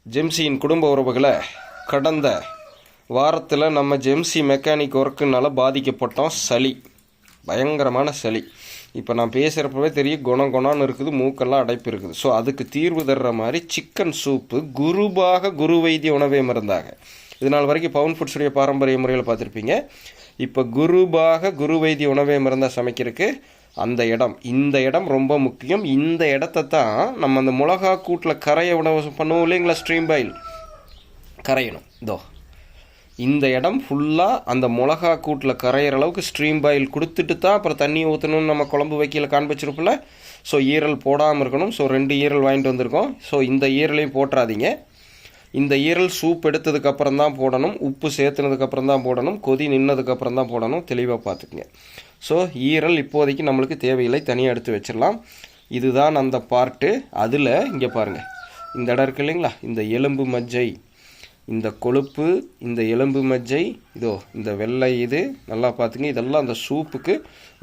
ஜெம்சியின் குடும்ப உறவுகளை கடந்த வாரத்தில் நம்ம ஜெம்சி மெக்கானிக் ஒர்க்குனால பாதிக்கப்பட்டோம். சளி, பயங்கரமான சளி. இப்போ நான் பேசுகிறப்பவே தெரியும், குணம்னு இருக்குது, மூக்கெல்லாம் அடைப்பு இருக்குது. ஸோ அதுக்கு தீர்வு தர்ற மாதிரி சிக்கன் சூப்பு குரு வைத்திய உணவே மருந்தாக இது நாள் வரைக்கும் பவுன் ஃபுட்ஸுடைய பாரம்பரிய முறையில் பார்த்துருப்பீங்க. இப்போ குரு வைத்திய உணவே மருந்தாக சமைக்கிறதுக்கு இந்த இடம் ரொம்ப முக்கியம். இந்த இடத்த தான் நம்ம அந்த மிளகா கூட்டில் கரைய உணவு பண்ணுவோம் இல்லைங்களா, ஸ்ட்ரீம் பாயில் கரையணும். இந்த இடம் ஃபுல்லாக அந்த மிளகா கூட்டில் கரையிற அளவுக்கு ஸ்ட்ரீம் பாயில் கொடுத்துட்டு தான் அப்புறம் தண்ணி ஊற்றணும்னு நம்ம குழம்பு வைக்கல காண்பிச்சிருப்பில்ல. ஸோ ஈரல் போடாமல் இருக்கணும். ஸோ 2 ஈரல் வாங்கிட்டு வந்திருக்கோம். ஸோ இந்த ஈரலையும் போட்டுறாதீங்க. இந்த ஈரல் சூப் எடுத்ததுக்கப்புறம் தான் போடணும், உப்பு சேர்த்துனதுக்கப்புறம் தான் போடணும், கொதி நின்னதுக்கப்புறம் தான் போடணும். தெளிவாக பார்த்துக்குங்க. ஸோ ஈரல் இப்போதைக்கு நம்மளுக்கு தேவையில்லை, தனியாக எடுத்து வச்சிடலாம். இதுதான் அந்த பார்ட்டு. அதில் இங்கே பாருங்கள், இந்த இடம் இருக்குது இல்லைங்களா, இந்த எலும்பு மஜ்ஜை, இந்த கொழுப்பு, இந்த எலும்பு மஜ்ஜை, இந்த வெள்ளை, இது நல்லா பார்த்துங்க. இதெல்லாம் அந்த சூப்புக்கு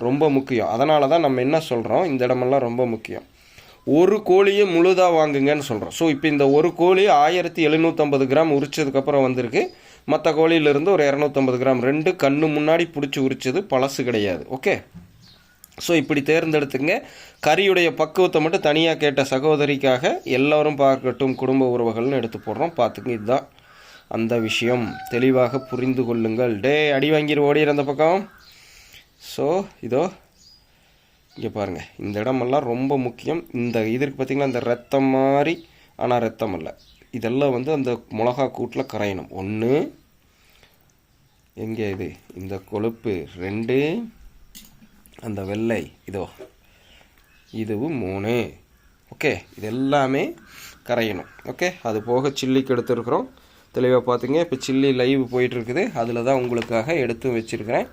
ரொம்ப முக்கியம். அதனால தான் நம்ம என்ன சொல்கிறோம், இந்த இடமெல்லாம் ரொம்ப முக்கியம். ஒரு கோழியை முழுதாக வாங்குங்கன்னு சொல்கிறோம். ஸோ இப்போ இந்த ஒரு கோழி 1750 கிராம் உரிச்சதுக்கப்புறம் வந்திருக்கு. மற்ற கோழியிலேருந்து ஒரு 250 கிராம், 2 கண்ணு முன்னாடி பிடிச்சி உரிச்சது, பழசு கிடையாது. ஓகே, ஸோ இப்படி தேர்ந்தெடுத்துங்க. கறியுடைய பக்குவத்தை மட்டும் தனியாக கேட்ட சகோதரிக்காக எல்லோரும் பார்க்கட்டும், குடும்ப உறவுகள்னு எடுத்து போடுறோம். பார்த்துங்க, இதுதான் அந்த விஷயம். தெளிவாக புரிந்து கொள்ளுங்கள். அடி வாங்கிடு ஓடிடுற அந்த பக்கம். ஸோ இங்கே பாருங்கள், இந்த இடமெல்லாம் ரொம்ப முக்கியம். இந்த இதற்கு பார்த்திங்கன்னா இந்த ரத்தம் மாதிரி, ஆனால் ரத்தம் இல்லை, இதெல்லாம் அந்த மிளகா கூட்டில் கரையணும். 1, எங்கே இது, இந்த கொழுப்பு 2, அந்த வெள்ளை இதுவும் 3. ஓகே, இது எல்லாமே கரையணும். ஓகே, அது போக சில்லிக்கு எடுத்துருக்குறோம். தெளிவாக பார்த்துங்க. இப்போ சில்லி லைவ் போயிட்டுருக்குது, அதில் தான் உங்களுக்காக எடுத்து வச்சுருக்கிறேன்.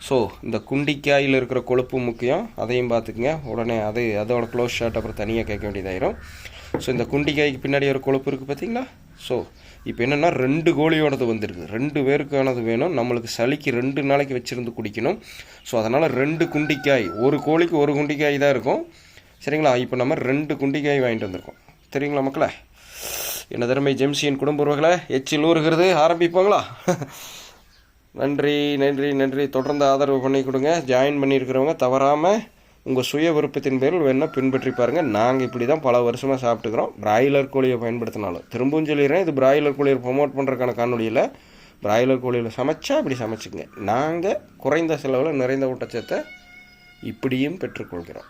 ஸோ இந்த குண்டிக்காயில் இருக்கிற கொழுப்பு முக்கியம், அதையும் பார்த்துக்குங்க. உடனே அதோட க்ளோஸ் ஷாட் அப்புறம் தனியாக கேட்க வேண்டியதாயிரும். ஸோ இந்த குண்டிக்காய்க்கு பின்னாடி ஒரு கொழுப்பு இருக்குது பார்த்தீங்களா. ஸோ இப்போ என்னென்னா 2 கோழியோடது வந்திருக்கு. 2 பேருக்கானது வேணும். நம்மளுக்கு சளிக்கு 2 நாளைக்கு வச்சுருந்து குடிக்கணும். ஸோ அதனால் 2 குண்டிக்காய், ஒரு கோழிக்கு 1 குண்டிக்காய் தான் இருக்கும். சரிங்களா. இப்போ நம்ம 2 குண்டிக்காய் வாங்கிட்டு வந்திருக்கோம். தெரியுங்களா மக்களே. என்ன திறமை ஜெம்சியின் குடும்ப உறவுகளை எச்சில் ஊறுகிறது. ஆரம்பிப்பாங்களா? நன்றி நன்றி நன்றி. தொடர்ந்து ஆதரவு பண்ணி கொடுங்க. ஜாயின் பண்ணியிருக்கிறவங்க தவறாமல் உங்கள் சுய விருப்பத்தின் பேரில் வேணால் பின்பற்றி பாருங்கள். நாங்கள் இப்படி தான் பல வருஷமாக சாப்பிட்டுக்கிறோம். பிராய்லர் கோழியை பயன்படுத்தினாலும், திரும்பவும் சொல்லிடுறேன், இது பிராய்லர் கோழியை ப்ரொமோட் பண்ணுறதுக்கான காணொலியில் பிராய்லர் கோழியில் சமைச்சா இப்படி சமைச்சிங்க. நாங்கள் குறைந்த செலவில் நிறைந்த ஊட்டச்சத்தை இப்படியும் பெற்றுக்கொள்கிறோம்.